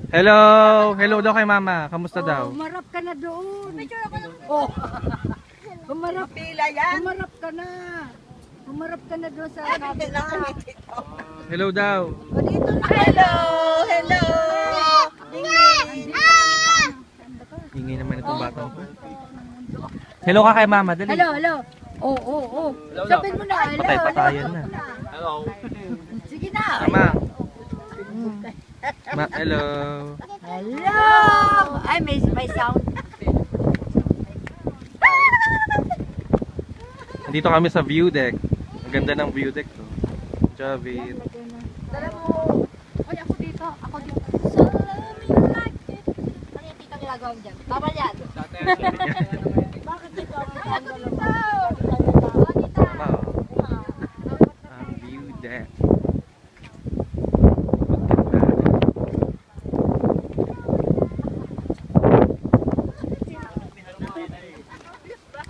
Hello! Hello daw kay mama. Kamusta daw? Umarap ka na doon. Oh. Umarap. Pila yan. Umarap ka na. Umarap ka na doon sa Hello daw. O dito na. Hello! Hello! Hingi naman itong batang ko. Hello ka kay mama, dali. Hello, hello. Oh. Sabihin mo na, hello. Patay-patayan na. Sige na. Mama. Hello. Hello. Ay, may sound. Nandito kami sa view deck. Ang ganda ng view deck to. Javid. Dala mo. Ay, ako dito. Ako dito. Ano yung tito ginagawa mo dyan? Tama yan. Bakit dito? Tama oh. Ang view deck.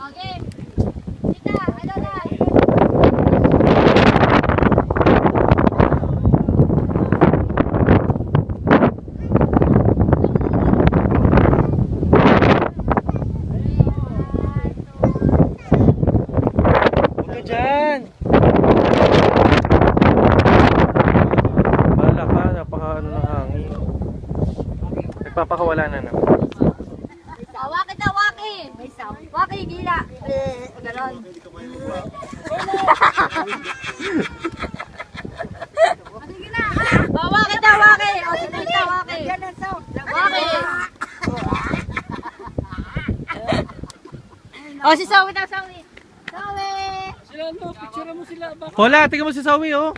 Okay. Tita, hello na. Huwag ka dyan! Bahala ka, napaka-ano ng hangin. Nagpapakawala na naman. Waki na, waki. May sound. Waki, gila. Ganon. Sige na. Waki na, waki. O, sige na, waki. Yan ang sound. Waki. O, si Sawi na, Sawi. Sawi. Hola, tingnan mo si Sawi oh.